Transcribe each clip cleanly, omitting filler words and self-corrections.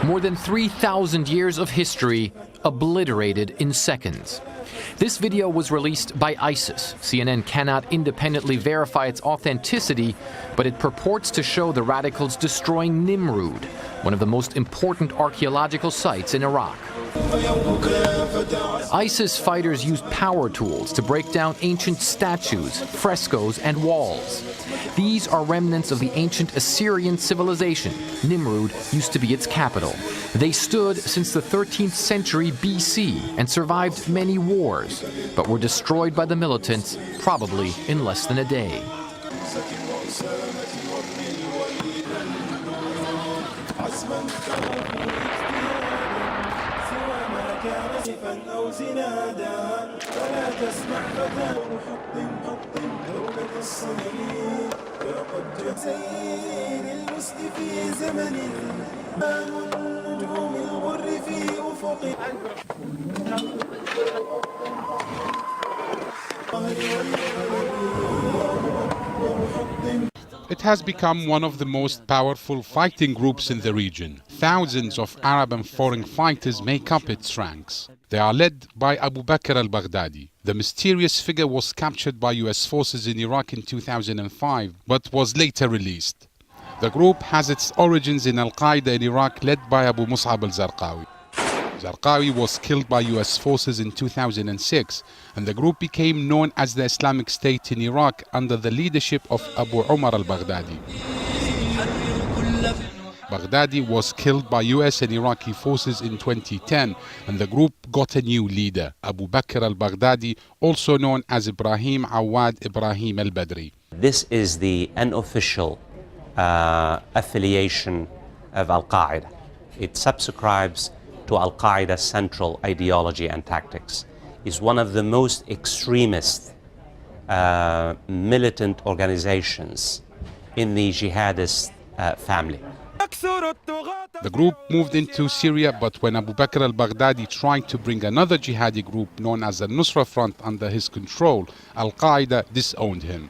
More than 3,000 years of history obliterated in seconds. This video was released by ISIS. CNN cannot independently verify its authenticity, but it purports to show the radicals destroying Nimrud, one of the most important archaeological sites in Iraq. ISIS fighters used power tools to break down ancient statues, frescoes, and walls. These are remnants of the ancient Assyrian civilization. Nimrud used to be its capital. They stood since the 13th century BC and survived many wars, but were destroyed by the militants probably in less than a day. It has become one of the most powerful fighting groups in the region. Thousands of Arab and foreign fighters make up its ranks. They are led by Abu Bakr al-Baghdadi. The mysterious figure was captured by US forces in Iraq in 2005, but was later released. The group has its origins in Al-Qaeda in Iraq, led by Abu Mus'ab al-Zarqawi. Zarqawi was killed by US forces in 2006, and the group became known as the Islamic State in Iraq under the leadership of Abu Umar al-Baghdadi. Baghdadi was killed by US and Iraqi forces in 2010, and the group got a new leader, Abu Bakr al-Baghdadi, also known as Ibrahim Awad Ibrahim al-Badri. This is the unofficial affiliation of Al-Qaeda. It subscribes to Al-Qaeda's central ideology and tactics. Is one of the most extremist militant organizations in the jihadist family. The group moved into Syria, but when Abu Bakr al-Baghdadi tried to bring another jihadi group known as the Nusra Front under his control, Al-Qaeda disowned him.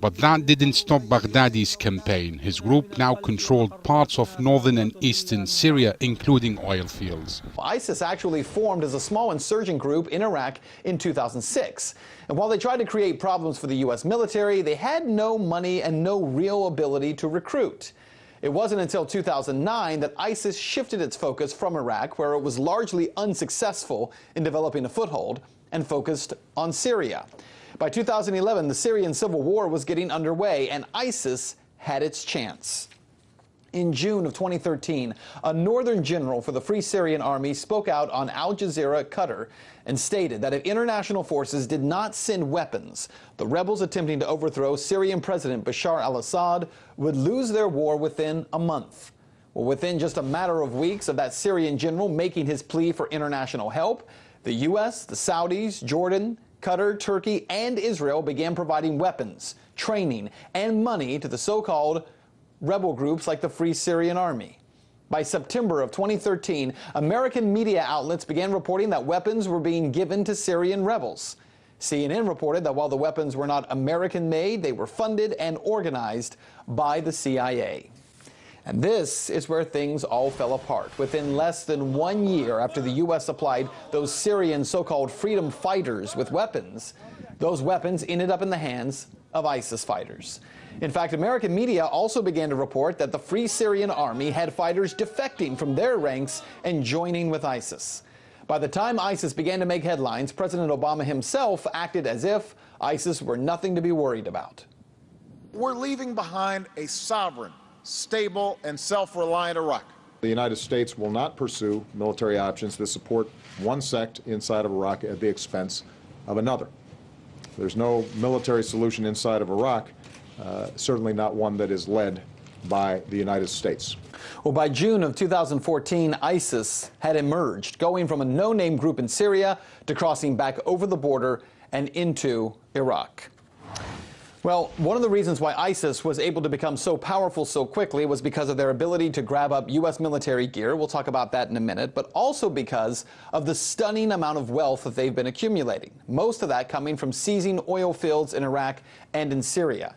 But that didn't stop Baghdadi's campaign. His group now controlled parts of northern and eastern Syria, including oil fields. ISIS actually formed as a small insurgent group in Iraq in 2006. And while they tried to create problems for the US military, they had no money and no real ability to recruit. It wasn't until 2009 that ISIS shifted its focus from Iraq, where it was largely unsuccessful in developing a foothold, and focused on Syria. By 2011, the Syrian civil war was getting underway, and ISIS had its chance. In June of 2013, a northern general for the Free Syrian Army spoke out on Al Jazeera, Qatar, and stated that if international forces did not send weapons, the rebels attempting to overthrow Syrian President Bashar al-Assad would lose their war within a month. Well, within just a matter of weeks of that Syrian general making his plea for international help, the U.S., the Saudis, Jordan, Qatar, Turkey, and Israel began providing weapons, training, and money to the so-called rebel groups like the Free Syrian Army. By September of 2013, American media outlets began reporting that weapons were being given to Syrian rebels. CNN reported that while the weapons were not American-made, they were funded and organized by the CIA. And this is where things all fell apart. Within less than 1 year after the U.S. supplied those Syrian so-called freedom fighters with weapons, those weapons ended up in the hands of ISIS fighters. In fact, American media also began to report that the Free Syrian Army had fighters defecting from their ranks and joining with ISIS. By the time ISIS began to make headlines, President Obama himself acted as if ISIS were nothing to be worried about. We're leaving behind a sovereign, stable, and self-reliant Iraq. The United States will not pursue military options that support one sect inside of Iraq at the expense of another. There's no military solution inside of Iraq, certainly not one that is led by the United States. Well, by June of 2014, ISIS had emerged, going from a no-name group in Syria to crossing back over the border and into Iraq. Well, one of the reasons why ISIS was able to become so powerful so quickly was because of their ability to grab up U.S. military gear. We'll talk about that in a minute, but also because of the stunning amount of wealth that they've been accumulating, most of that coming from seizing oil fields in Iraq and in Syria.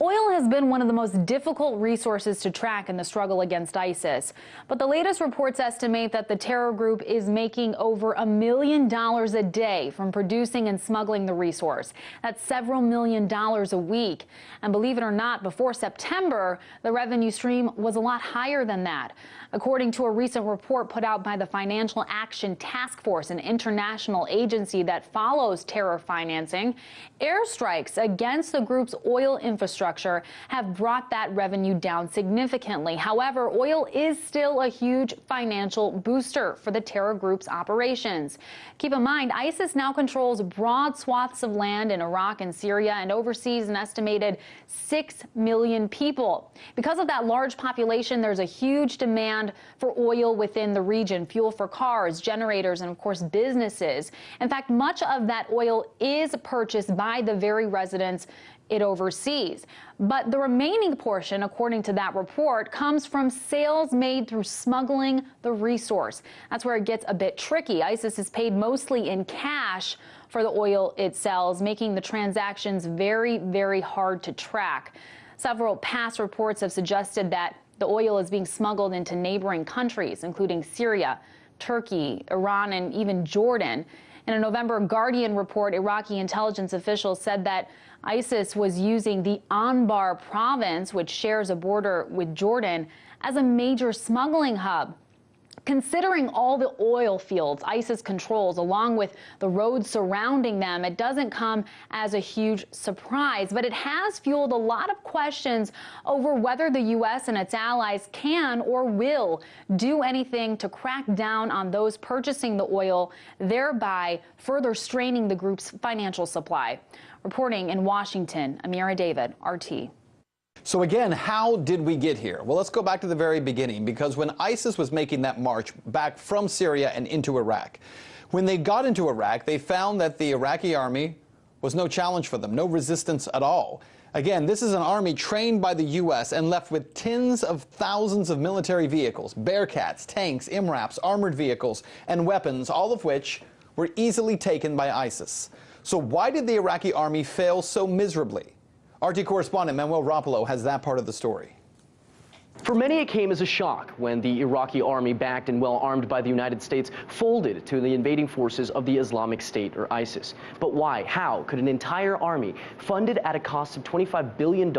Oil has been one of the most difficult resources to track in the struggle against ISIS. But the latest reports estimate that the terror group is making over $1 million a day from producing and smuggling the resource. That's several $million a week. And believe it or not, before September, the revenue stream was a lot higher than that. According to a recent report put out by the Financial Action Task Force, an international agency that follows terror financing, airstrikes against the group's oil infrastructure have brought that revenue down significantly. However, oil is still a huge financial booster for the terror group's operations. Keep in mind, ISIS now controls broad swaths of land in Iraq and Syria and oversees an estimated 6 million people. Because of that large population, there's a huge demand for oil within the region, fuel for cars, generators, and of course businesses. In fact, much of that oil is purchased by the very residents it oversees. But the remaining portion, according to that report, comes from sales made through smuggling the resource. That's where it gets a bit tricky. ISIS is paid mostly in cash for the oil it sells, making the transactions very, very hard to track. Several past reports have suggested that the oil is being smuggled into neighboring countries, including Syria, Turkey, Iran, and even Jordan. In a November Guardian report, Iraqi intelligence officials said that ISIS was using the Anbar province, which shares a border with Jordan, as a major smuggling hub. Considering all the oil fields ISIS controls, along with the roads surrounding them, it doesn't come as a huge surprise, but it has fueled a lot of questions over whether the U.S. and its allies can or will do anything to crack down on those purchasing the oil, thereby further straining the group's financial supply. Reporting in Washington, Amira David, RT. So again, how did we get here? Well, let's go back to the very beginning, because when ISIS was making that march back from Syria and into Iraq, when they got into Iraq, they found that the Iraqi army was no challenge for them, no resistance at all. Again, this is an army trained by the U.S. and left with tens of thousands of military vehicles, Bearcats, tanks, MRAPs, armored vehicles, and weapons, all of which were easily taken by ISIS. So why did the Iraqi army fail so miserably? RT correspondent Manuel Rapolo has that part of the story. For many, it came as a shock when the Iraqi army, backed and well armed by the United States, folded to the invading forces of the Islamic State, or ISIS. But why? How could an entire army, funded at a cost of $25 billion,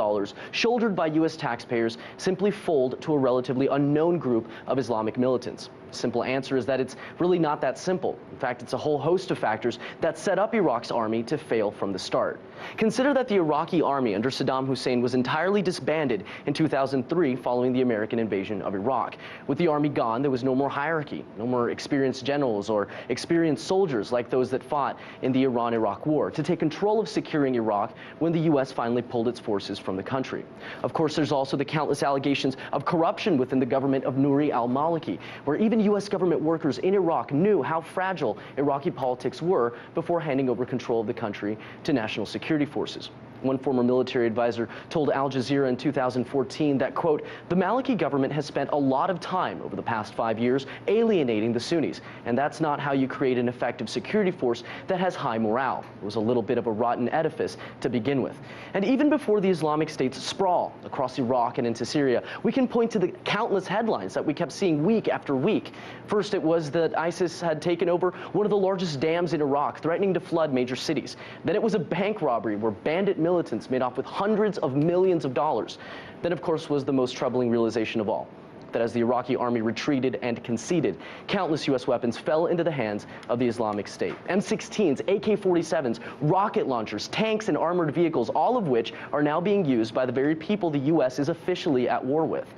shouldered by U.S. taxpayers, simply fold to a relatively unknown group of Islamic militants? Simple answer is that it's really not that simple. In fact, it's a whole host of factors that set up Iraq's army to fail from the start. Consider that the Iraqi army under Saddam Hussein was entirely disbanded in 2003 following the American invasion of Iraq. With the army gone, there was no more hierarchy, no more experienced generals or experienced soldiers like those that fought in the Iran-Iraq war to take control of securing Iraq when the U.S. finally pulled its forces from the country. Of course, there's also the countless allegations of corruption within the government of Nouri al-Maliki, where even U.S. government workers in Iraq knew how fragile Iraqi politics were before handing over control of the country to national security forces. One former military advisor told Al Jazeera in 2014 that, quote, the Maliki government has spent a lot of time over the past 5 years alienating the Sunnis, and that's not how you create an effective security force that has high morale. It was a little bit of a rotten edifice to begin with. And even before the Islamic State's sprawl across Iraq and into Syria, we can point to the countless headlines that we kept seeing week after week. First, it was that ISIS had taken over one of the largest dams in Iraq, threatening to flood major cities. Then it was a bank robbery where bandit militants made off with hundreds of millions of dollars. Then, of course, was the most troubling realization of all, that as the Iraqi army retreated and conceded, countless U.S. weapons fell into the hands of the Islamic State. M16s, AK-47s, rocket launchers, tanks, and armored vehicles, all of which are now being used by the very people the U.S. is officially at war with.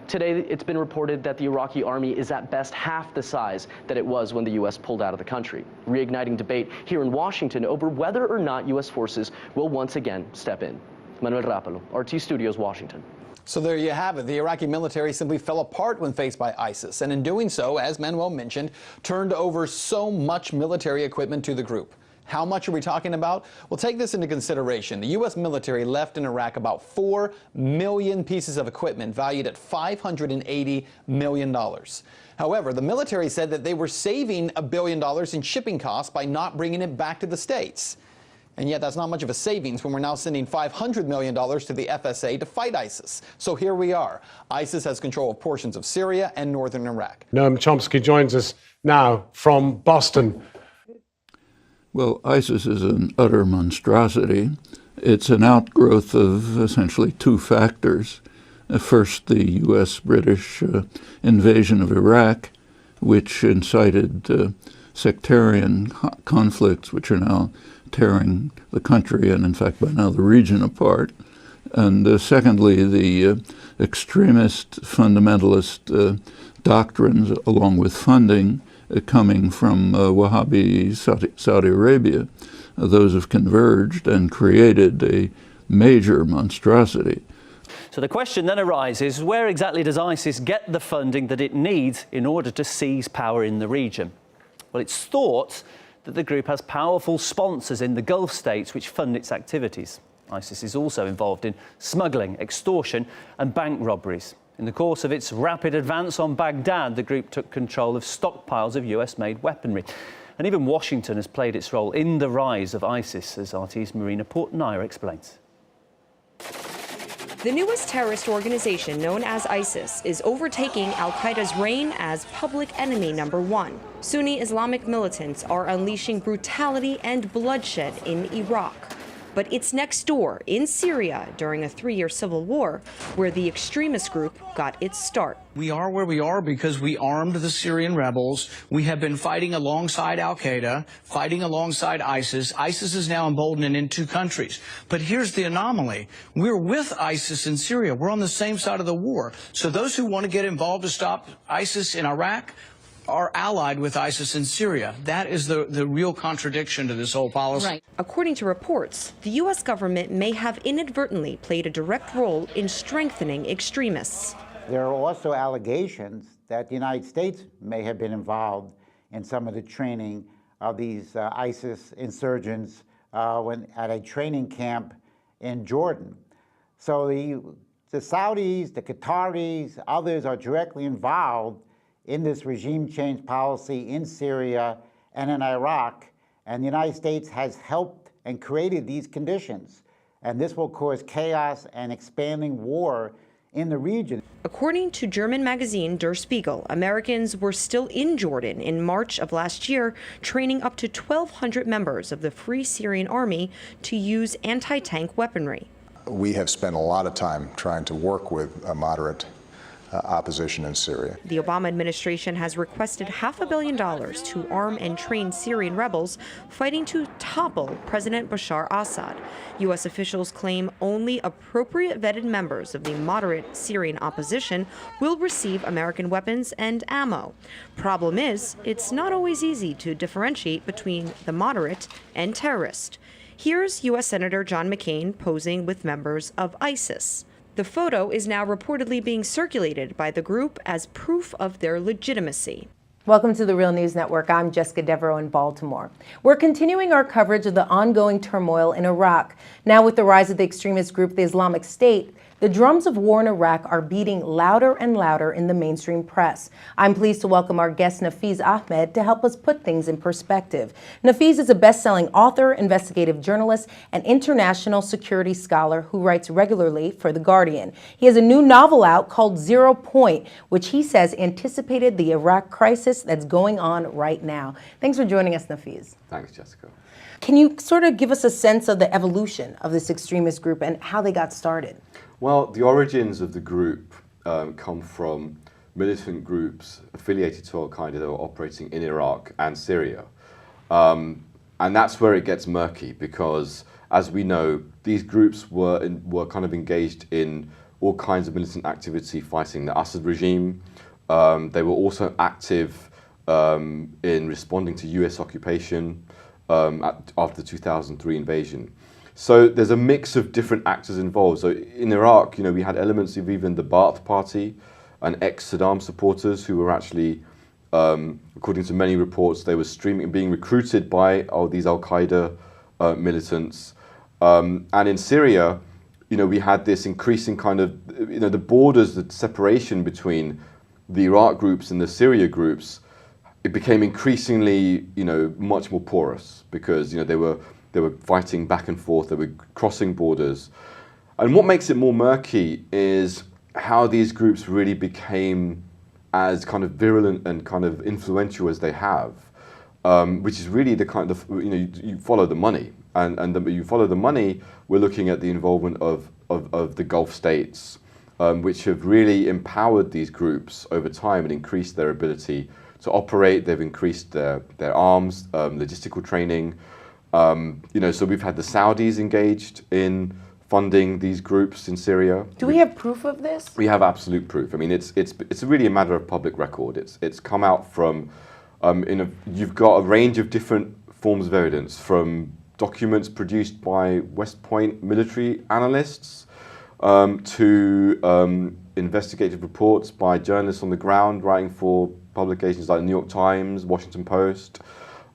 Today, it's been reported that the Iraqi army is at best half the size that it was when the U.S. pulled out of the country, reigniting debate here in Washington over whether or not U.S. forces will once again step in. Manuel Rapolo, RT Studios, Washington. So there you have it. The Iraqi military simply fell apart when faced by ISIS, and in doing so, as Manuel mentioned, turned over so much military equipment to the group. How much are we talking about? Well, take this into consideration. The U.S. military left in Iraq about 4 million pieces of equipment valued at $580 million. However, the military said that they were saving $1 billion in shipping costs by not bringing it back to the States. And yet that's not much of a savings when we're now sending $500 million to the FSA to fight ISIS. So here we are. ISIS has control of portions of Syria and northern Iraq. Noam Chomsky joins us now from Boston. Well, ISIS is an utter monstrosity. It's an outgrowth of essentially two factors. First, the U.S.-British invasion of Iraq, which incited sectarian conflicts, which are now tearing the country and, in fact, by now the region apart. And secondly, the extremist fundamentalist doctrines, along with funding, coming from Wahhabi Saudi Arabia. Those have converged and created a major monstrosity. So the question then arises, where exactly does ISIS get the funding that it needs in order to seize power in the region? Well, it's thought that the group has powerful sponsors in the Gulf states which fund its activities. ISIS is also involved in smuggling, extortion and bank robberies. In the course of its rapid advance on Baghdad, the group took control of stockpiles of US-made weaponry. And even Washington has played its role in the rise of ISIS, as RT's Marina Portnaya explains. The newest terrorist organization, known as ISIS, is overtaking al-Qaeda's reign as public enemy #1. Sunni Islamic militants are unleashing brutality and bloodshed in Iraq. But it's next door, in Syria, during a 3-year civil war, where the extremist group got its start. We are where we are because we armed the Syrian rebels. We have been fighting alongside al-Qaeda, fighting alongside ISIS. ISIS is now emboldened in 2 countries. But here's the anomaly. We're with ISIS in Syria. We're on the same side of the war. So those who want to get involved to stop ISIS in Iraq are allied with ISIS in Syria. That is the real contradiction to this whole policy. Right. According to reports, the U.S. government may have inadvertently played a direct role in strengthening extremists. There are also allegations that the United States may have been involved in some of the training of these ISIS insurgents at a training camp in Jordan. So the Saudis, the Qataris, others are directly involved in this regime change policy in Syria and in Iraq, and the United States has helped and created these conditions. And this will cause chaos and expanding war in the region. According to German magazine Der Spiegel, Americans were still in Jordan in March of last year, training up to 1,200 members of the Free Syrian Army to use anti-tank weaponry. We have spent a lot of time trying to work with a moderate opposition in Syria. The Obama administration has requested $500 million to arm and train Syrian rebels fighting to topple President Bashar Assad. U.S. officials claim only appropriate vetted members of the moderate Syrian opposition will receive American weapons and ammo. Problem is, it's not always easy to differentiate between the moderate and terrorist. Here's U.S. Senator John McCain posing with members of ISIS. The photo is now reportedly being circulated by the group as proof of their legitimacy. Welcome to the Real News Network. I'm Jessica Devereaux in Baltimore. We're continuing our coverage of the ongoing turmoil in Iraq. Now with the rise of the extremist group, the Islamic State, the drums of war in Iraq are beating louder and louder in the mainstream press. I'm pleased to welcome our guest Nafeez Ahmed to help us put things in perspective. Nafeez is a best-selling author, investigative journalist, and international security scholar who writes regularly for The Guardian. He has a new novel out called 0 Point, which he says anticipated the Iraq crisis that's going on right now. Thanks for joining us, Nafeez. Thanks, Jessica. Can you sort of give us a sense of the evolution of this extremist group and how they got started? Well, the origins of the group come from militant groups affiliated to Al-Qaeda that were operating in Iraq and Syria. And that's where it gets murky because, as we know, these groups were kind of engaged in all kinds of militant activity fighting the Assad regime. They were also active in responding to US occupation after the 2003 invasion. So there's a mix of different actors involved. So in Iraq, you know, we had elements of even the Ba'ath Party and ex-Saddam supporters who were actually, according to many reports, they were being recruited by these Al-Qaeda militants. And in Syria, you know, we had this increasing kind of, you know, the borders, the separation between the Iraq groups and the Syria groups, it became increasingly, you know, much more porous because, you know, they were They were fighting back and forth. They were crossing borders. And what makes it more murky is how these groups really became as kind of virulent and kind of influential as they have, which is really the kind of, you follow the money. You follow the money, we're looking at the involvement of the Gulf states, which have really empowered these groups over time and increased their ability to operate. They've increased their arms, logistical training. So we've had the Saudis engaged in funding these groups in Syria. Do we have proof of this? We have absolute proof. I mean, it's really a matter of public record. It's come out from, you've got a range of different forms of evidence, from documents produced by West Point military analysts to investigative reports by journalists on the ground writing for publications like the New York Times, Washington Post.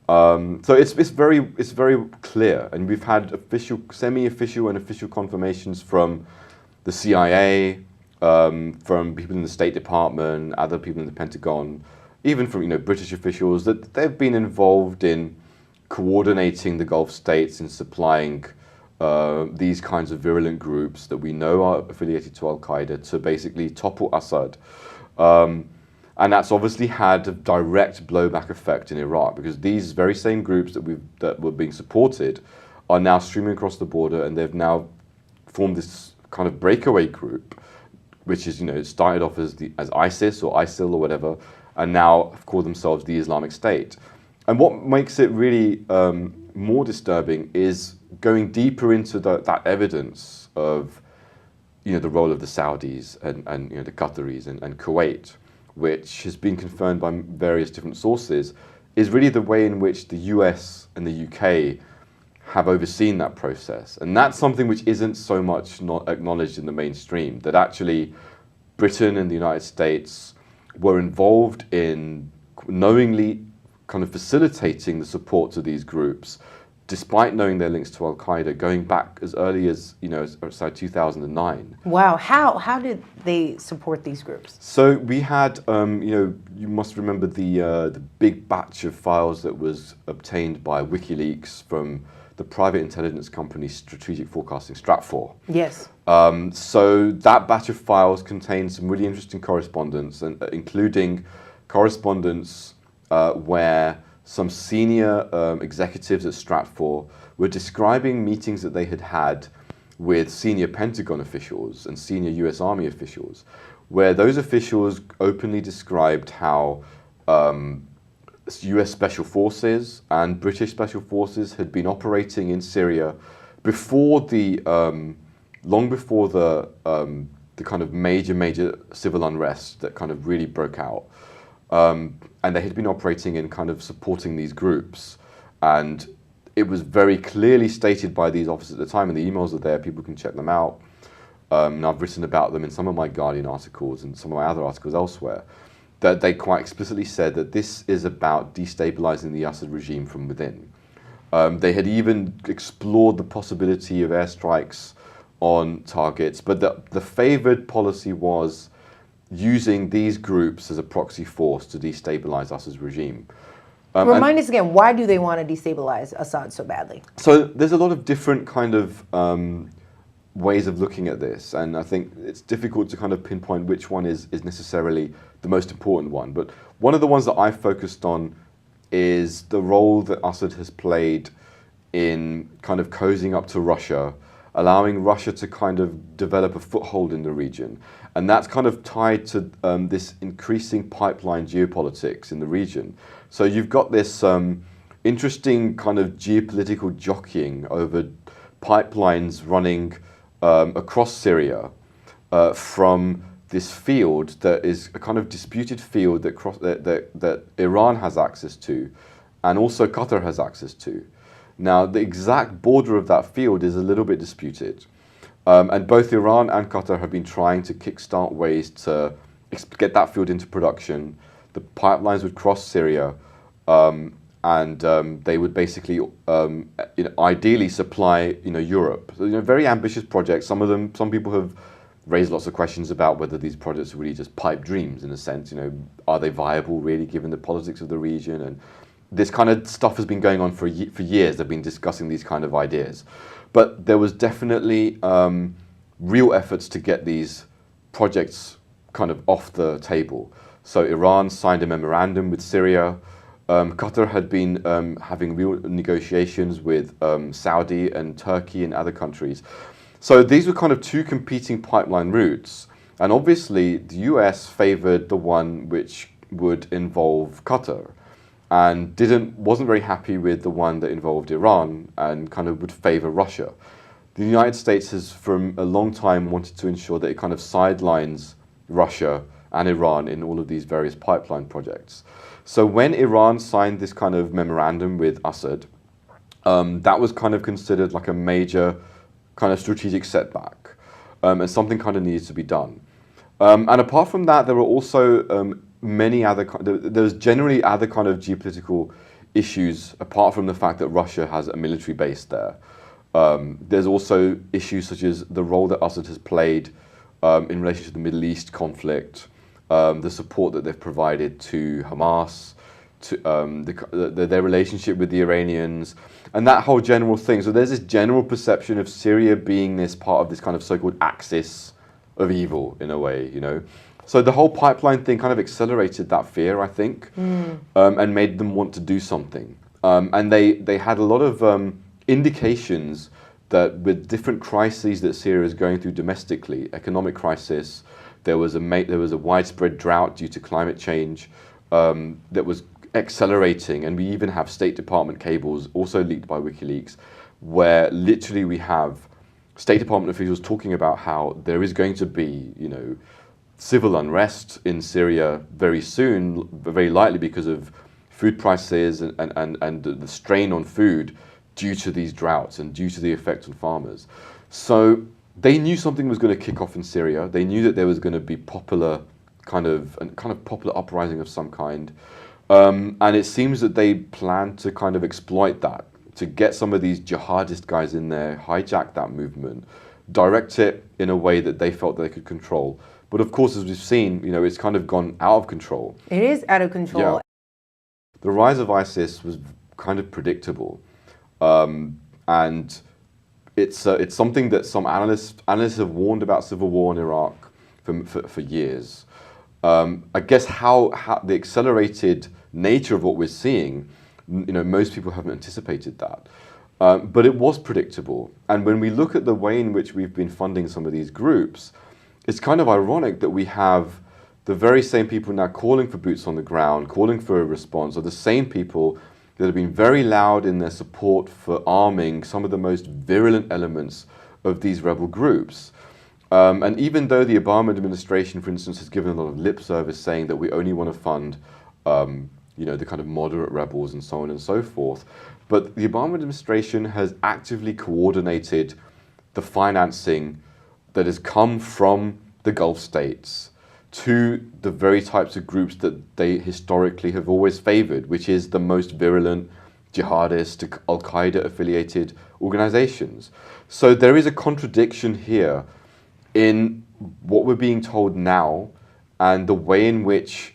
So it's very clear, and we've had official, semi-official, and official confirmations from the CIA, from people in the State Department, other people in the Pentagon, even from British officials, that they've been involved in coordinating the Gulf states in supplying these kinds of virulent groups that we know are affiliated to Al Qaeda to basically topple Assad. And that's obviously had a direct blowback effect in Iraq, because these very same groups that were being supported are now streaming across the border, and they've now formed this kind of breakaway group, which is, it started off as ISIS or ISIL or whatever, and now call themselves the Islamic State. And what makes it really more disturbing is going deeper into that evidence of, the role of the Saudis and the Qataris and Kuwait, which has been confirmed by various different sources, is really the way in which the US and the UK have overseen that process. And that's something which isn't so much not acknowledged in the mainstream, that actually Britain and the United States were involved in knowingly kind of facilitating the support to these groups, despite knowing their links to Al Qaeda, going back as early as 2009. Wow, how did they support these groups? So we had, you must remember the big batch of files that was obtained by WikiLeaks from the private intelligence company Strategic Forecasting, Stratfor. Yes. So that batch of files contained some really interesting correspondence, and including correspondence where some senior executives at Stratfor were describing meetings that they had had with senior Pentagon officials and senior US Army officials, where those officials openly described how US Special Forces and British Special Forces had been operating in Syria before long before the kind of major civil unrest that kind of really broke out. And they had been operating in kind of supporting these groups. And it was very clearly stated by these officers at the time, and the emails are there, people can check them out. And I've written about them in some of my Guardian articles and some of my other articles elsewhere, that they quite explicitly said that this is about destabilizing the Assad regime from within. They had even explored the possibility of airstrikes on targets, but the favored policy was using these groups as a proxy force to destabilize Assad's regime. Remind us again, why do they want to destabilize Assad so badly? So there's a lot of different kind of ways of looking at this, and I think it's difficult to kind of pinpoint which one is necessarily the most important one. But one of the ones that I've focused on is the role that Assad has played in kind of cozying up to Russia, allowing Russia to kind of develop a foothold in the region. And that's kind of tied to this increasing pipeline geopolitics in the region. So you've got this interesting kind of geopolitical jockeying over pipelines running across Syria from this field that is a kind of disputed field that Iran has access to, and also Qatar has access to. Now, the exact border of that field is a little bit disputed. And both Iran and Qatar have been trying to kickstart ways to get that field into production. The pipelines would cross Syria, and they would basically, ideally supply, Europe. So, very ambitious projects. Some people have raised lots of questions about whether these projects are really just pipe dreams in a sense. Are they viable really, given the politics of the region? And this kind of stuff has been going on for years. They've been discussing these kind of ideas. But there was definitely real efforts to get these projects kind of off the table. So Iran signed a memorandum with Syria. Qatar had been having real negotiations with Saudi and Turkey and other countries. So these were kind of two competing pipeline routes. And obviously the US favored the one which would involve Qatar, and wasn't very happy with the one that involved Iran and kind of would favor Russia. The United States has for a long time wanted to ensure that it kind of sidelines Russia and Iran in all of these various pipeline projects. So when Iran signed this kind of memorandum with Assad, that was kind of considered like a major kind of strategic setback, and something kind of needs to be done. And apart from that, there were also many other, there's generally other kind of geopolitical issues apart from the fact that Russia has a military base there. There's also issues such as the role that Assad has played in relation to the Middle East conflict, the support that they've provided to Hamas, to their relationship with the Iranians, and that whole general thing. So there's this general perception of Syria being this part of this kind of so-called axis of evil in a way, you know. So the whole pipeline thing kind of accelerated that fear, I think, and made them want to do something. And they had a lot of indications that with different crises that Syria is going through domestically, economic crisis, there was a widespread drought due to climate change that was accelerating, and we even have State Department cables, also leaked by WikiLeaks, where literally we have State Department officials talking about how there is going to be, you know, civil unrest in Syria very soon, very likely because of food prices and the strain on food due to these droughts and due to the effect on farmers. So they knew something was going to kick off in Syria. They knew that there was going to be popular popular uprising of some kind. And it seems that they planned to kind of exploit that, to get some of these jihadist guys in there, hijack that movement, direct it in a way that they felt they could control. But of course, as we've seen, you know, it's kind of gone out of control. It is out of control. Yeah. The rise of ISIS was kind of predictable. And it's something that some analysts have warned about civil war in Iraq for years. I guess how the accelerated nature of what we're seeing, you know, most people haven't anticipated that. But it was predictable. And when we look at the way in which we've been funding some of these groups, it's kind of ironic that we have the very same people now calling for boots on the ground, calling for a response, are the same people that have been very loud in their support for arming some of the most virulent elements of these rebel groups. And even though the Obama administration, for instance, has given a lot of lip service saying that we only want to fund you know, the kind of moderate rebels and so on and so forth, but the Obama administration has actively coordinated the financing that has come from the Gulf states to the very types of groups that they historically have always favored, which is the most virulent jihadist, Al-Qaeda affiliated organizations. So there is a contradiction here in what we're being told now and the way in which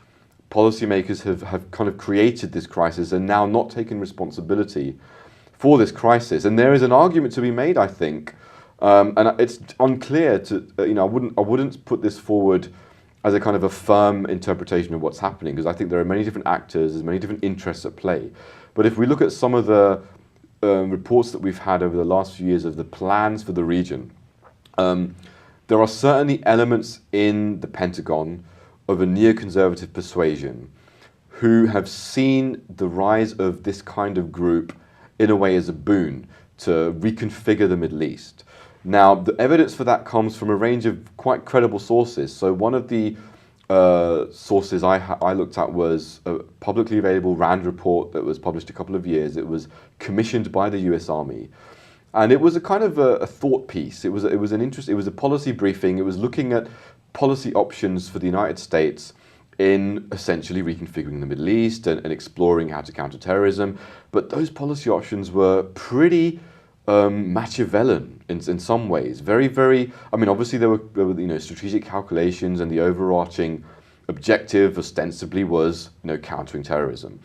policymakers have kind of created this crisis and now not taken responsibility for this crisis. And there is an argument to be made, I think, and it's unclear to, you know, I wouldn't put this forward as a kind of a firm interpretation of what's happening, because I think there are many different actors, there's many different interests at play. But if we look at some of the reports that we've had over the last few years of the plans for the region, there are certainly elements in the Pentagon of a neoconservative persuasion who have seen the rise of this kind of group in a way as a boon to reconfigure the Middle East. Now, the evidence for that comes from a range of quite credible sources. So one of the sources I looked at was a publicly available RAND report that was published a couple of years. It was commissioned by the US Army. And it was a kind of a thought piece. It was a policy briefing. It was looking at policy options for the United States in essentially reconfiguring the Middle East and exploring how to counter terrorism. But those policy options were pretty Machiavellian in some ways. Very, very, I mean, obviously there were you know, strategic calculations, and the overarching objective ostensibly was, you know, countering terrorism.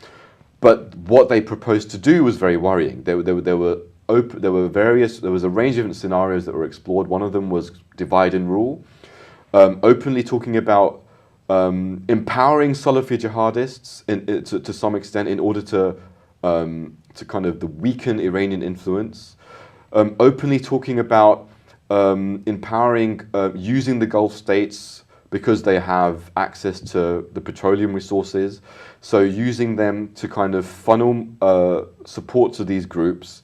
But what they proposed to do was very worrying. There was a range of different scenarios that were explored. One of them was divide and rule, openly talking about empowering Salafi jihadists to some extent in order to kind of weaken Iranian influence, openly talking about empowering, using the Gulf states because they have access to the petroleum resources, so using them to kind of funnel support to these groups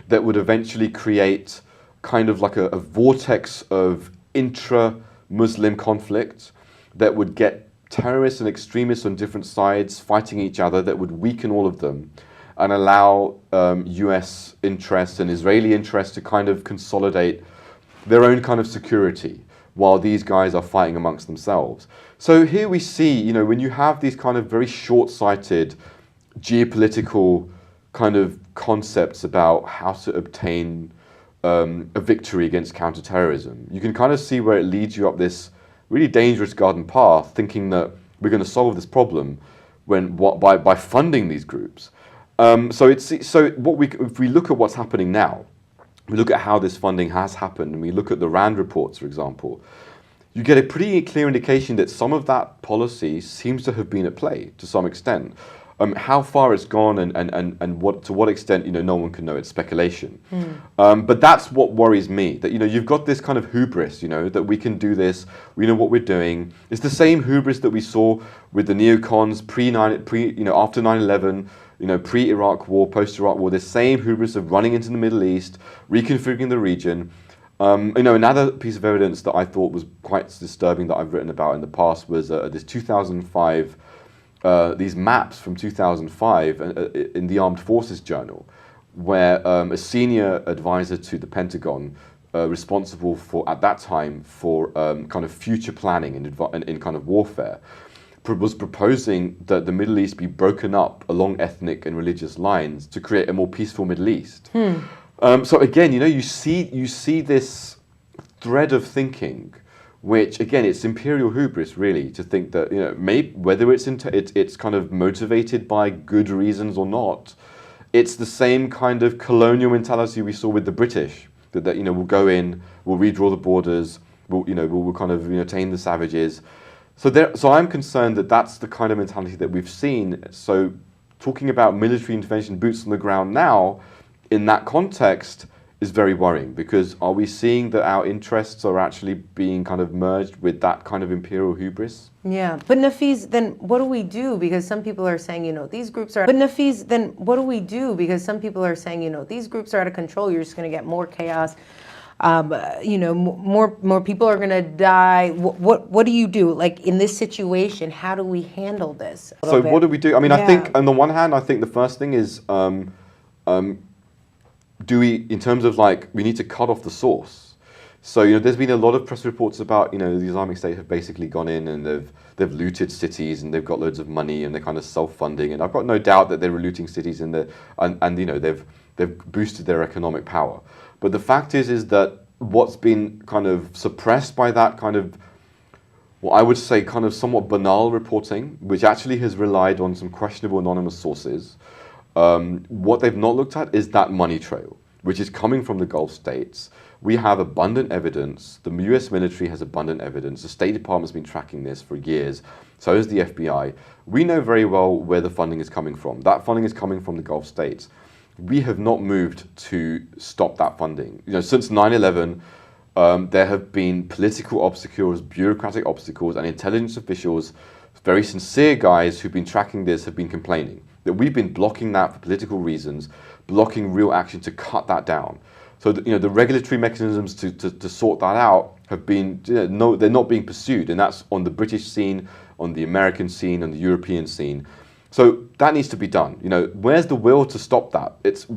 that would eventually create kind of like a vortex of intra-Muslim conflict that would get terrorists and extremists on different sides fighting each other, that would weaken all of them and allow US interests and Israeli interests to kind of consolidate their own kind of security while these guys are fighting amongst themselves. So here we see, you know, when you have these kind of very short-sighted geopolitical kind of concepts about how to obtain a victory against counterterrorism, you can kind of see where it leads you up this really dangerous garden path, thinking that we're going to solve this problem by funding these groups. If we look at what's happening now, we look at how this funding has happened, and we look at the RAND reports, for example, you get a pretty clear indication that some of that policy seems to have been at play to some extent. How far it's gone and to what extent, you know, no one can know. It's speculation. But that's what worries me, that, you know, you've got this kind of hubris, you know, that we can do this, we know what we're doing. It's the same hubris that we saw with the neocons after 9/11, you know, pre-Iraq war, post-Iraq war, the same hubris of running into the Middle East, reconfiguring the region. You know, another piece of evidence that I thought was quite disturbing that I've written about in the past was this 2005, these maps from 2005 in the Armed Forces Journal, where a senior advisor to the Pentagon, responsible for, at that time, for kind of future planning in kind of warfare, was proposing that the Middle East be broken up along ethnic and religious lines to create a more peaceful Middle East. So again, you know, you see this thread of thinking, which again, it's imperial hubris really to think that, you know, whether it's kind of motivated by good reasons or not, it's the same kind of colonial mentality we saw with the British, that you know, we'll go in, we'll redraw the borders, we'll kind of, you know, tame the savages. So I'm concerned that that's the kind of mentality that we've seen. So talking about military intervention, boots on the ground now, in that context, is very worrying, because are we seeing that our interests are actually being kind of merged with that kind of imperial hubris? Yeah, but Nafeez, then what do we do? Because some people are saying, you know, these groups are... But Nafeez, then what do we do? Because some people are saying, you know, these groups are out of control, you're just going to get more chaos. You know, more people are going to die. What do you do? Like, in this situation, how do we handle this? So what do we do? I mean, I think on the one hand, I think the first thing is, in terms of like, we need to cut off the source. So, you know, there's been a lot of press reports about, you know, the Islamic State have basically gone in and they've looted cities and they've got loads of money and they're kind of self-funding. And I've got no doubt that they're looting cities and you know, they've boosted their economic power. But the fact is that what's been kind of suppressed by that kind of, well, I would say kind of somewhat banal reporting, which actually has relied on some questionable anonymous sources. What they've not looked at is that money trail, which is coming from the Gulf states. We have abundant evidence. The US military has abundant evidence. The State Department's been tracking this for years. So has the FBI. We know very well where the funding is coming from. That funding is coming from the Gulf states. We have not moved to stop that funding. You know, since 9/11, there have been political obstacles, bureaucratic obstacles, and intelligence officials, very sincere guys who've been tracking this, have been complaining that we've been blocking that for political reasons, blocking real action to cut that down. So that, you know, the regulatory mechanisms to sort that out have been, you know, they're not being pursued, and that's on the British scene, on the American scene, on the European scene. So that needs to be done. You know, where's the will to stop that?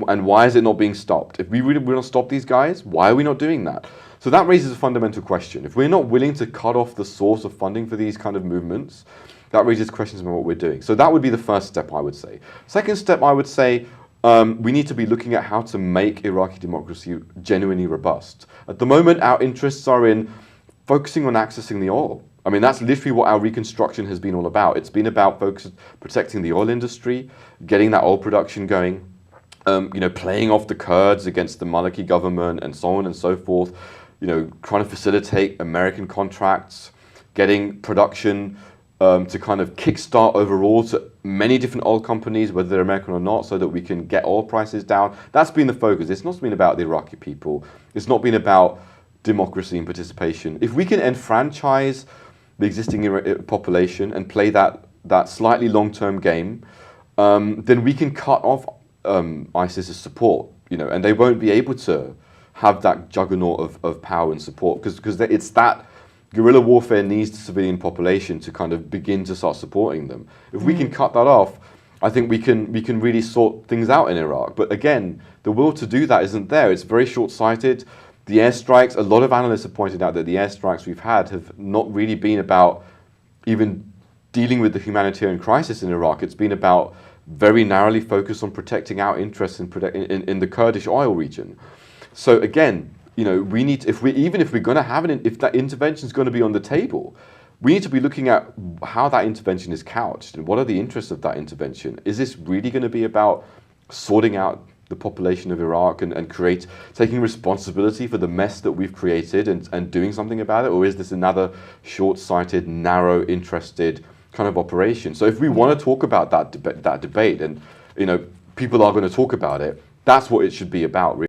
And why is it not being stopped? If we really want to stop these guys, why are we not doing that? So that raises a fundamental question. If we're not willing to cut off the source of funding for these kind of movements, that raises questions about what we're doing. So that would be the first step, I would say. Second step, I would say, we need to be looking at how to make Iraqi democracy genuinely robust. At the moment, our interests are in focusing on accessing the oil. I mean, that's literally what our reconstruction has been all about. It's been about protecting the oil industry, getting that oil production going, playing off the Kurds against the Maliki government and so on and so forth, trying to facilitate American contracts, getting production to kind of kickstart overall to many different oil companies, whether they're American or not, so that we can get oil prices down. That's been the focus. It's not been about the Iraqi people. It's not been about democracy and participation. If we can enfranchise the existing population and play that slightly long-term game, then we can cut off ISIS's support, and they won't be able to have that juggernaut of power and support because it's that guerrilla warfare needs the civilian population to kind of begin to start supporting them. If we can cut that off, I think we can really sort things out in Iraq. But again, the will to do that isn't there. It's very short-sighted. The airstrikes, a lot of analysts have pointed out that the airstrikes we've had have not really been about even dealing with the humanitarian crisis in Iraq. It's been about very narrowly focused on protecting our interests in the Kurdish oil region. So again, we need to, if we're going to have if that intervention is going to be on the table, we need to be looking at how that intervention is couched and what are the interests of that intervention. Is this really going to be about sorting out the population of Iraq and taking responsibility for the mess that we've created and doing something about it, or is this another short-sighted, narrow, interested kind of operation? So if we want to talk about that debate, and people are going to talk about it, that's what it should be about, really.